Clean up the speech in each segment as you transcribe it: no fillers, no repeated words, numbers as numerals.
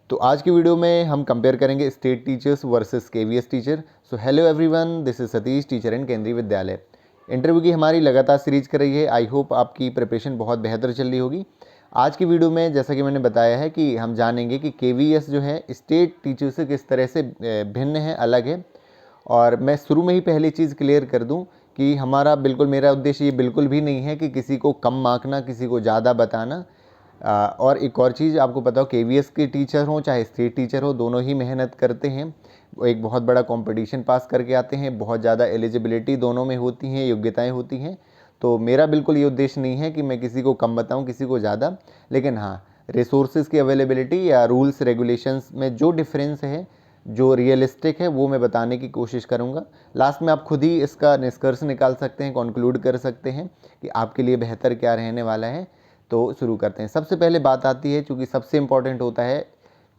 तो आज की वीडियो में हम कंपेयर करेंगे state teachers versus KVS teacher. So hello everyone, this is Satish, teacher इन केंद्रीय विद्यालय। इंटरव्यू की हमारी लगातार सीरीज कर रही है। आई होप आपकी प्रिपरेशन बहुत बेहतर चल रही होगी। आज की वीडियो में जैसा कि मैंने बताया है कि हम जानेंगे कि केवीएस जो है स्टेट टीचर से किस तरह से भिन्न है, अलग है। और मैं शुरू में ही पहली चीज़ क्लियर कर दूं कि मेरा उद्देश्य ये बिल्कुल भी नहीं है कि किसी को कम आंकना, किसी को ज़्यादा बताना। और एक और चीज़ आपको बताओ, केवीएस के टीचर हों चाहे स्टेट टीचर हो, दोनों ही मेहनत करते हैं। वो एक बहुत बड़ा कंपटीशन पास करके आते हैं, बहुत ज़्यादा एलिजिबिलिटी दोनों में होती हैं, योग्यताएं होती हैं। तो मेरा बिल्कुल ये उद्देश्य नहीं है कि मैं किसी को कम बताऊं, किसी को ज़्यादा। लेकिन हाँ, रिसोर्सेज की अवेलेबिलिटी या रूल्स रेगुलेशंस में जो डिफरेंस है, जो रियलिस्टिक है, वो मैं बताने की कोशिश करूँगा। लास्ट में आप खुद ही इसका निष्कर्ष निकाल सकते हैं, कंक्लूड कर सकते हैं कि आपके लिए बेहतर क्या रहने वाला है। तो शुरू करते हैं। सबसे पहले बात आती है, चूँकि सबसे इम्पॉर्टेंट होता है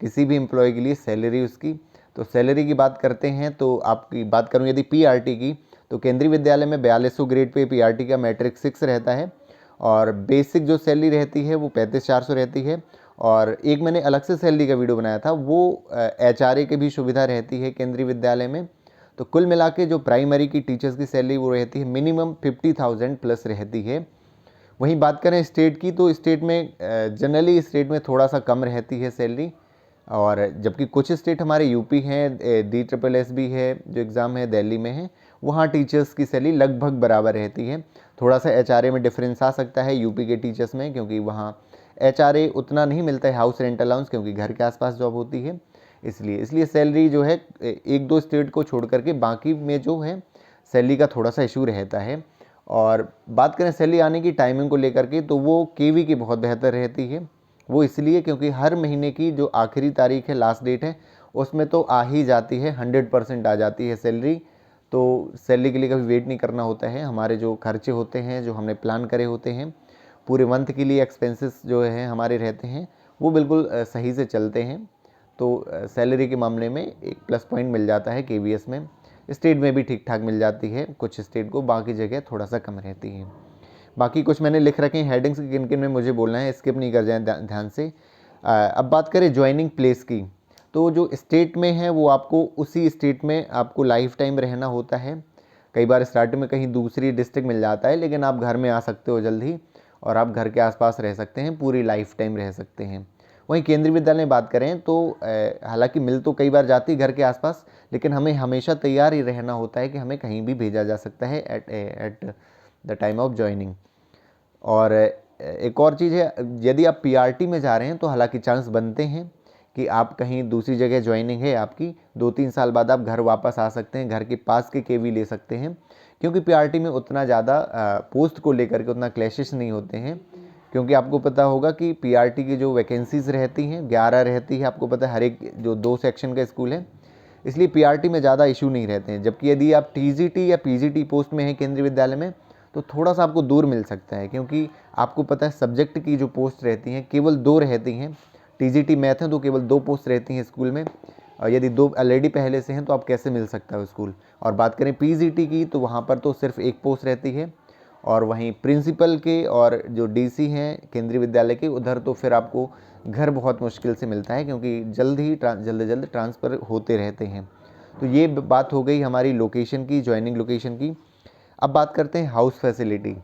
किसी भी एम्प्लॉय के लिए, सैलरी उसकी। तो सैलरी की बात करते हैं तो आपकी बात करूँ यदि पीआरटी की, तो केंद्रीय विद्यालय में 4200 ग्रेड पे पीआरटी का मैट्रिक 6 रहता है और बेसिक जो सैलरी रहती है वो 35,400 रहती है। और एक मैंने अलग से सैलरी का वीडियो बनाया था, वो एचआरए की भी सुविधा रहती है केंद्रीय विद्यालय में। तो कुल मिला के जो प्राइमरी की टीचर्स की सैलरी वो रहती है मिनिमम 50,000 प्लस रहती है। वहीं बात करें स्टेट की, तो स्टेट में जनरली स्टेट में थोड़ा सा कम रहती है सैलरी। और जबकि कुछ स्टेट हमारे यूपी हैं, DSSS है जो एग्ज़ाम है दिल्ली में है, वहाँ टीचर्स की सैलरी लगभग बराबर रहती है। थोड़ा सा एचआरए में डिफरेंस आ सकता है यूपी के टीचर्स में, क्योंकि वहाँ एचआरए उतना नहीं मिलता है, हाउस रेंट अलाउंस, क्योंकि घर के आसपास जॉब होती है। इसलिए सैलरी जो है एक दो स्टेट को छोड़ करके बाकी में जो है सैलरी का थोड़ा सा इशू रहता है। और बात करें सैलरी आने की टाइमिंग को लेकर के, तो वो केवी की बहुत बेहतर रहती है। वो इसलिए क्योंकि हर महीने की जो आखिरी तारीख है, लास्ट डेट है, उसमें तो आ ही जाती है, 100% आ जाती है सैलरी। तो सैलरी के लिए कभी वेट नहीं करना होता है। हमारे जो खर्चे होते हैं, जो हमने प्लान करे होते हैं पूरे मंथ के लिए, एक्सपेंसेस जो है हमारे रहते हैं, वो बिल्कुल सही से चलते हैं। तो सैलरी के मामले में एक प्लस पॉइंट मिल जाता है केवीएस में। स्टेट में भी ठीक ठाक मिल जाती है कुछ स्टेट को, बाकी जगह थोड़ा सा कम रहती है। बाकी कुछ मैंने लिख रखे हैं हेडिंग्स, किन किन में मुझे बोलना है, स्किप नहीं कर जाए ध्यान से। अब बात करें ज्वाइनिंग प्लेस की, तो जो स्टेट में है वो आपको उसी स्टेट में आपको लाइफ टाइम रहना होता है। कई बार स्टार्टिंग में कहीं दूसरी डिस्ट्रिक्ट मिल जाता है, लेकिन आप घर में आ सकते हो जल्दी, और आप घर के आसपास रह सकते हैं, पूरी लाइफ टाइम रह सकते हैं। वहीं केंद्रीय विद्यालय में बात करें तो हालांकि मिल तो कई बार जाती है घर के आसपास, लेकिन हमें हमेशा तैयार ही रहना होता है कि हमें कहीं भी भेजा जा सकता है at the time of joining. और एक और चीज़ है, यदि आप पीआरटी में जा रहे हैं तो हालांकि चांस बनते हैं कि आप कहीं दूसरी जगह ज्वाइनिंग है आपकी, 2-3 साल बाद आप घर वापस आ सकते हैं, घर के पास के केवी ले सकते हैं। क्योंकि पीआरटी में उतना ज़्यादा पोस्ट को लेकर के उतना क्लैशेस नहीं होते हैं। क्योंकि आपको पता होगा कि पीआरटी की जो वैकेंसीज़ रहती हैं 11 रहती है, आपको पता है, हर एक जो 2 सेक्शन का स्कूल है, इसलिए पीआरटी में ज़्यादा इशू नहीं रहते हैं। जबकि यदि आप टीजीटी या पीजीटी पोस्ट में हैं केंद्रीय विद्यालय में, तो थोड़ा सा आपको दूर मिल सकता है, क्योंकि आपको पता है सब्जेक्ट की जो पोस्ट रहती हैं केवल 2 रहती हैं। टीजीटी मैथ है तो केवल 2 पोस्ट रहती हैं स्कूल में, और यदि 2 ऑलरेडी पहले से हैं तो आप कैसे मिल सकता है स्कूल। और बात करें पीजीटी की, तो वहाँ पर तो सिर्फ 1 पोस्ट रहती है। और वहीं प्रिंसिपल के और जो डीसी हैं केंद्रीय विद्यालय के, उधर तो फिर आपको घर बहुत मुश्किल से मिलता है, क्योंकि जल्द ट्रांसफ़र होते रहते हैं। तो ये बात हो गई हमारी लोकेशन की, ज्वाइनिंग लोकेशन की। अब बात करते हैं हाउस फैसिलिटी।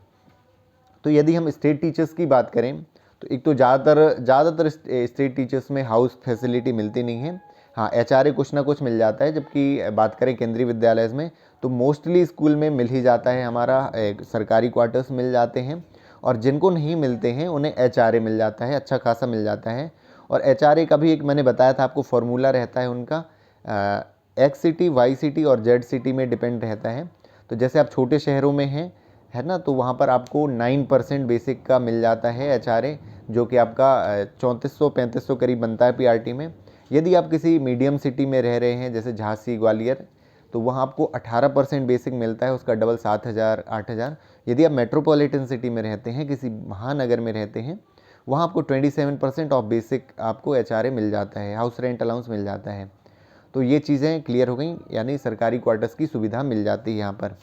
तो यदि हम स्टेट टीचर्स की बात करें, तो एक तो ज़्यादातर स्टेट टीचर्स में हाउस फैसिलिटी मिलती नहीं है। हाँ, एचआरए कुछ ना कुछ मिल जाता है। जबकि बात करें केंद्रीय विद्यालय में, तो मोस्टली स्कूल में मिल ही जाता है, हमारा सरकारी क्वार्टर्स मिल जाते हैं। और जिनको नहीं मिलते हैं उन्हें एचआरए मिल जाता है, अच्छा खासा मिल जाता है। और एचआरए का भी एक मैंने बताया था आपको फॉर्मूला रहता है उनका, एक्स सिटी, वाई सिटी और जेड सिटी में डिपेंड रहता है। तो जैसे आप छोटे शहरों में हैं, है ना, तो वहाँ पर आपको 9% बेसिक का मिल जाता है एचआरए, जो कि आपका 3400-3500 करीब बनता है पीआरटी में। यदि आप किसी मीडियम सिटी में रह रहे हैं जैसे झांसी, ग्वालियर, तो वहाँ आपको 18% बेसिक मिलता है, उसका डबल 7,000 8,000। यदि आप मेट्रोपॉलिटन सिटी में रहते हैं, किसी महानगर में रहते हैं, वहाँ आपको 27% ऑफ बेसिक आपको एचआरए मिल जाता है, हाउस रेंट अलाउंस मिल जाता है। तो ये चीज़ें क्लियर हो गई, यानी सरकारी क्वार्टर्स की सुविधा मिल जाती है यहाँ पर।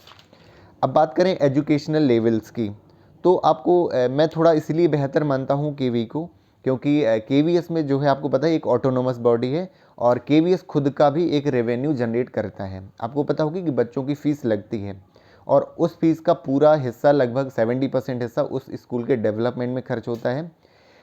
अब बात करें एजुकेशनल लेवल्स की, तो आपको मैं थोड़ा इसलिए बेहतर मानता हूँ केवी को, क्योंकि केवीएस में जो है आपको पता है एक ऑटोनोमस बॉडी है और केवीएस खुद का भी एक रेवेन्यू जनरेट करता है। आपको पता होगी कि बच्चों की फ़ीस लगती है और उस फीस का पूरा हिस्सा लगभग 70% हिस्सा उस स्कूल के डेवलपमेंट में खर्च होता है।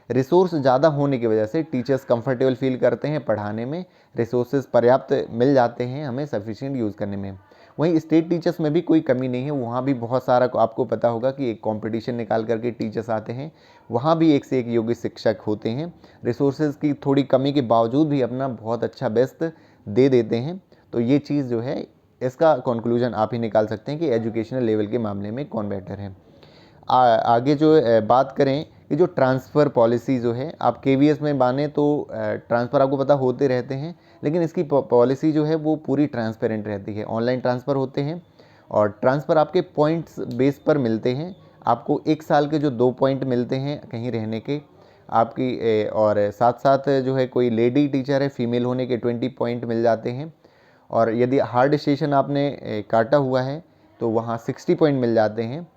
रिसोर्स ज़्यादा होने की वजह से टीचर्स कंफर्टेबल फील करते हैं पढ़ाने में, रिसोर्सेज पर्याप्त मिल जाते हैं हमें सफिशिएंट यूज़ करने में। वहीं स्टेट टीचर्स में भी कोई कमी नहीं है, वहाँ भी बहुत सारा आपको पता होगा कि एक कंपटीशन निकाल करके टीचर्स आते हैं, वहाँ भी एक से एक योग्य शिक्षक होते हैं। रिसोर्सेज की थोड़ी कमी के बावजूद भी अपना बहुत अच्छा बेस्ट दे देते हैं। तो ये चीज़ जो है इसका कंक्लूजन आप ही निकाल सकते हैं कि एजुकेशनल लेवल के मामले में कौन बेटर है। आगे जो बात करें कि जो ट्रांसफ़र पॉलिसी जो है आप केवीएस में माने तो ट्रांसफ़र आपको पता होते रहते हैं, लेकिन इसकी पॉलिसी जो है वो पूरी ट्रांसपेरेंट रहती है। ऑनलाइन ट्रांसफ़र होते हैं और ट्रांसफ़र आपके पॉइंट्स बेस पर मिलते हैं। आपको 1 साल के जो 2 पॉइंट मिलते हैं कहीं रहने के आपकी और साथ साथ जो है कोई लेडी टीचर है फीमेल होने के 20 पॉइंट मिल जाते हैं। और यदि हार्ड स्टेशन आपने काटा हुआ है तो वहाँ 60 पॉइंट मिल जाते हैं।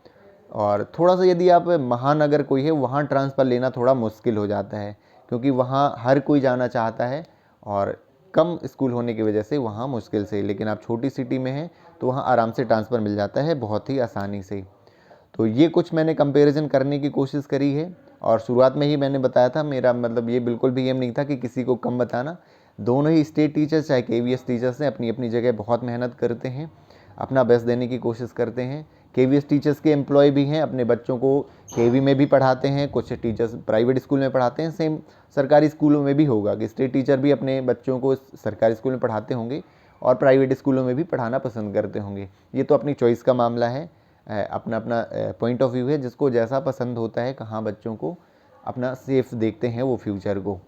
और थोड़ा सा यदि आप महानगर कोई है वहाँ ट्रांसफ़र लेना थोड़ा मुश्किल हो जाता है, क्योंकि वहाँ हर कोई जाना चाहता है और कम स्कूल होने की वजह से वहाँ मुश्किल से। लेकिन आप छोटी सिटी में हैं तो वहाँ आराम से ट्रांसफ़र मिल जाता है बहुत ही आसानी से। तो ये कुछ मैंने कंपैरिजन करने की कोशिश करी है और शुरुआत में ही मैंने बताया था, मेरा मतलब ये बिल्कुल भी एम नहीं था कि किसी को कम बताना। दोनों ही स्टेट टीचर्स चाहे केवीएस टीचर्स हैं अपनी अपनी जगह बहुत मेहनत करते हैं, अपना बेस्ट देने की कोशिश करते हैं। केवीएस टीचर्स के एम्प्लॉय भी हैं, अपने बच्चों को केवी में भी पढ़ाते हैं, कुछ टीचर्स प्राइवेट स्कूल में पढ़ाते हैं। सेम सरकारी स्कूलों में भी होगा कि स्टेट टीचर भी अपने बच्चों को सरकारी स्कूल में पढ़ाते होंगे और प्राइवेट स्कूलों में भी पढ़ाना पसंद करते होंगे। ये तो अपनी चॉइस का मामला है, अपना अपना पॉइंट ऑफ व्यू है, जिसको जैसा पसंद होता है, कहाँ बच्चों को अपना सेफ देखते हैं वो फ्यूचर को।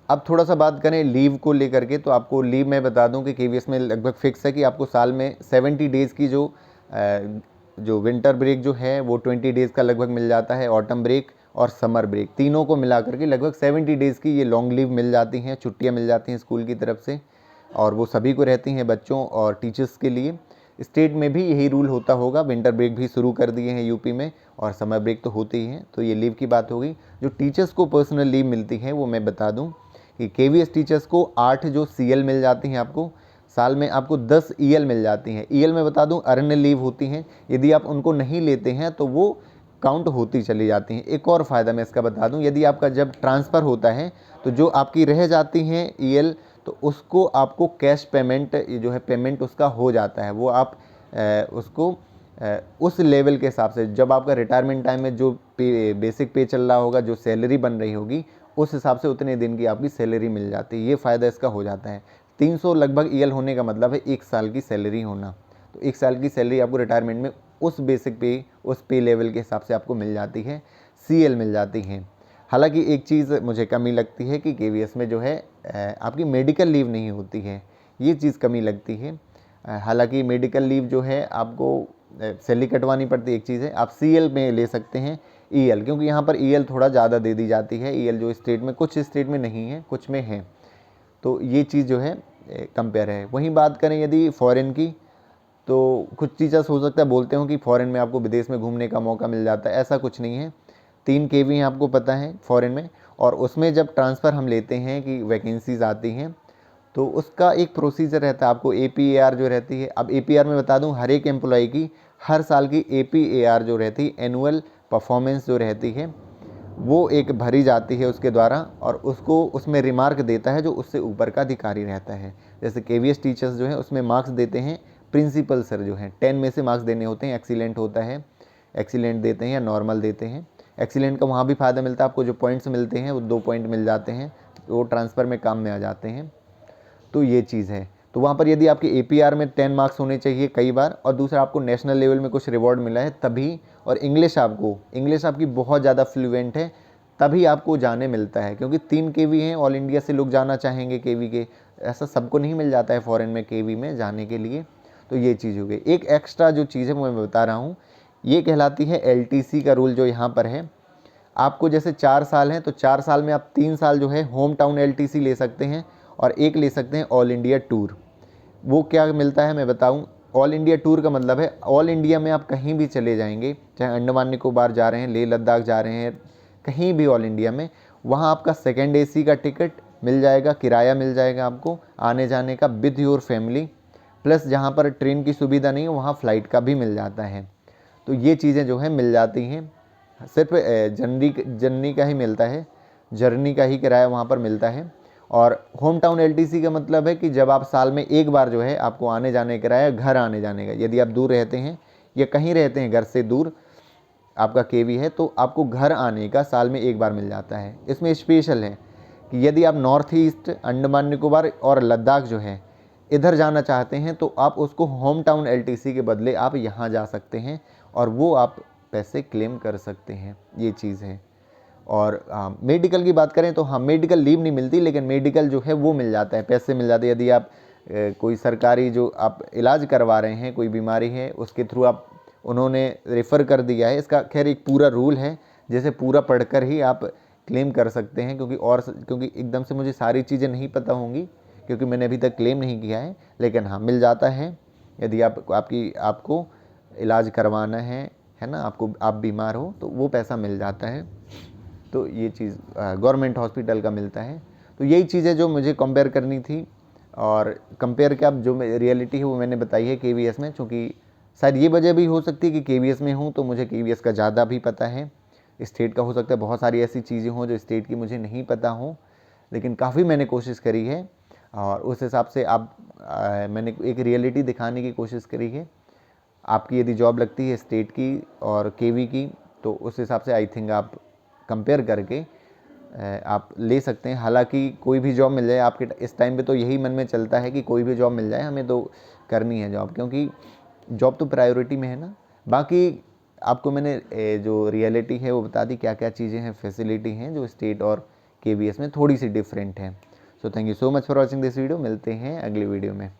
अब थोड़ा सा बात करें लीव को लेकर के, तो आपको लीव मैं बता दूं कि केवीएस में लगभग फिक्स है कि आपको साल में 70 डेज़ की जो विंटर ब्रेक जो है वो 20 डेज़ का लगभग मिल जाता है। ऑटम ब्रेक और समर ब्रेक तीनों को मिला करके लगभग 70 डेज़ की ये लॉन्ग लीव मिल जाती हैं, छुट्टियां मिल जाती हैं स्कूल की तरफ से, और वो सभी को रहती हैं बच्चों और टीचर्स के लिए। स्टेट में भी यही रूल होता होगा, विंटर ब्रेक भी शुरू कर दिए हैं यूपी में और समर ब्रेक तो होती ही हैं। तो ये लीव की बात होगी। जो टीचर्स को पर्सनल लीव मिलती है वो मैं बता दूं कि केवीएस टीचर्स को 8 जो सीएल मिल जाती हैं, आपको साल में आपको 10 ईएल मिल जाती हैं। ईएल में बता दूं अर्न लीव होती हैं, यदि आप उनको नहीं लेते हैं तो वो काउंट होती चली जाती हैं। एक और फ़ायदा मैं इसका बता दूं, यदि आपका जब ट्रांसफ़र होता है तो जो आपकी रह जाती हैं ईएल, तो उसको आपको कैश पेमेंट जो है पेमेंट उसका हो जाता है। वो आप उसको उस लेवल के हिसाब से जब आपका रिटायरमेंट टाइम में जो बेसिक पे चल रहा होगा, जो सैलरी बन रही होगी, उस हिसाब से उतने दिन की आपकी सैलरी मिल जाती है। ये फ़ायदा इसका हो जाता है। 300 लगभग ईएल होने का मतलब है 1 साल की सैलरी होना। तो 1 साल की सैलरी आपको रिटायरमेंट में उस बेसिक पे, उस पे लेवल के हिसाब से आपको मिल जाती है, सीएल मिल जाती हैं। हालांकि एक चीज़ मुझे कमी लगती है कि केवीएस में जो है आपकी मेडिकल लीव नहीं होती है, ये चीज़ कमी लगती है। हालांकि मेडिकल लीव जो है आपको सैलरी कटवानी पड़ती है, एक चीज़ है। आप सीएल में ले सकते हैं ईएल, क्योंकि यहाँ पर ईएल थोड़ा ज़्यादा दे दी जाती है। ईएल जो स्टेट में, कुछ स्टेट में नहीं है, कुछ में है। तो ये चीज़ जो है कंपेयर है। वहीं बात करें यदि फ़ॉरेन की, तो कुछ टीचर्स हो सकता है बोलते हो कि फ़ॉरेन में आपको विदेश में घूमने का मौका मिल जाता है, ऐसा कुछ नहीं है। 3 केवी हैं आपको पता है फ़ॉरेन में, और उसमें जब ट्रांसफ़र हम लेते हैं कि वैकेंसीज़ आती हैं तो उसका एक प्रोसीजर रहता है। आपको एपीएआर जो रहती है, अब एपीआर में बता दूं हर एक एम्प्लॉय की हर साल की एपीएआर जो रहती है, एनुअल परफॉर्मेंस जो रहती है, वो एक भरी जाती है उसके द्वारा, और उसको उसमें रिमार्क देता है जो उससे ऊपर का अधिकारी रहता है। जैसे केवीएस टीचर्स जो हैं उसमें मार्क्स देते हैं प्रिंसिपल सर जो हैं, 10 में से मार्क्स देने होते हैं। एक्सीलेंट होता है, एक्सीलेंट देते हैं या नॉर्मल देते हैं। एक्सीलेंट का वहाँ भी फ़ायदा मिलता है, आपको जो पॉइंट्स मिलते हैं वो 2 पॉइंट मिल जाते हैं, तो वो ट्रांसफ़र में काम में आ जाते हैं। तो ये चीज़ है। तो वहाँ पर यदि आपके एपीआर में 10 मार्क्स होने चाहिए कई बार, और दूसरा आपको नेशनल लेवल में कुछ रिवॉर्ड मिला है तभी, और इंग्लिश आपकी बहुत ज़्यादा फ्लुएंट है तभी आपको जाने मिलता है। क्योंकि 3 केवी हैं, ऑल इंडिया से लोग जाना चाहेंगे केवी के, ऐसा सबको नहीं मिल जाता है फ़ॉरेन में केवी में जाने के लिए। तो ये चीज़ हो गई। एक एक्स्ट्रा जो चीज़ है वो मैं बता रहा हूँ, ये कहलाती है एलटीसी का रूल जो यहाँ पर है। आपको जैसे 4 साल हैं तो 4 साल में आप 3 साल जो है होम टाउन एलटीसी ले सकते हैं और एक ले सकते हैं ऑल इंडिया टूर। वो क्या मिलता है मैं बताऊं। ऑल इंडिया टूर का मतलब है ऑल इंडिया में आप कहीं भी चले जाएंगे, चाहे अंडमान निकोबार जा रहे हैं, लेह लद्दाख जा रहे हैं, कहीं भी ऑल इंडिया में, वहाँ आपका सेकंड एसी का टिकट मिल जाएगा, किराया मिल जाएगा आपको आने जाने का विद योर फैमिली, प्लस जहाँ पर ट्रेन की सुविधा नहीं है वहाँ फ़्लाइट का भी मिल जाता है। तो ये चीज़ें जो है मिल जाती हैं, सिर्फ जर्नी का ही मिलता है, जर्नी का ही किराया वहाँ पर मिलता है। और होम टाउन एलटीसी का मतलब है कि जब आप साल में एक बार जो है आपको आने जाने का किराया, घर आने जाने का, यदि आप दूर रहते हैं या कहीं रहते हैं घर से दूर, आपका केवी है, तो आपको घर आने का साल में एक बार मिल जाता है। इसमें स्पेशल है कि यदि आप नॉर्थ ईस्ट, अंडमान निकोबार और लद्दाख जो है इधर जाना चाहते हैं तो आप उसको होम टाउन एलटीसी के बदले आप यहाँ जा सकते हैं और वो आप पैसे क्लेम कर सकते हैं, ये चीज़ है। और मेडिकल की बात करें तो हाँ, मेडिकल लीव नहीं मिलती, लेकिन मेडिकल जो है वो मिल जाता है, पैसे मिल जाते हैं। यदि आप कोई सरकारी जो आप इलाज करवा रहे हैं, कोई बीमारी है उसके थ्रू आप उन्होंने रेफ़र कर दिया है, इसका खैर एक पूरा रूल है जैसे पूरा पढ़कर ही आप क्लेम कर सकते हैं, क्योंकि एकदम से मुझे सारी चीज़ें नहीं पता होंगी क्योंकि मैंने अभी तक क्लेम नहीं किया है, लेकिन हाँ मिल जाता है। यदि आपको इलाज करवाना है ना, आप बीमार हो तो वो पैसा मिल जाता है। तो ये चीज़ गवर्नमेंट हॉस्पिटल का मिलता है। तो यही चीज़ें जो मुझे कंपेयर करनी थी, और कंपेयर क्या, जो रियलिटी है वो मैंने बताई है केवीएस में। चूँकि शायद ये वजह भी हो सकती है कि केवीएस में हूँ तो मुझे केवीएस का ज़्यादा भी पता है, स्टेट का हो सकता है बहुत सारी ऐसी चीज़ें हों जो स्टेट की मुझे नहीं पता हों, लेकिन काफ़ी मैंने कोशिश करी है और उस हिसाब से मैंने एक रियलिटी दिखाने की कोशिश करी है। आपकी यदि जॉब लगती है स्टेट की और केवी की तो उस हिसाब से आई थिंक आप कंपेयर करके आप ले सकते हैं। हालांकि कोई भी जॉब मिल जाए आपके इस टाइम पे तो यही मन में चलता है कि कोई भी जॉब मिल जाए, हमें तो करनी है जॉब, क्योंकि जॉब तो प्रायोरिटी में है ना। बाकी आपको मैंने जो रियलिटी है वो बता दी, क्या क्या चीज़ें हैं, फैसिलिटी हैं जो स्टेट और केवीएस में थोड़ी सी डिफरेंट हैं। So thank you so much for watching this video. मिलते हैं अगली वीडियो में।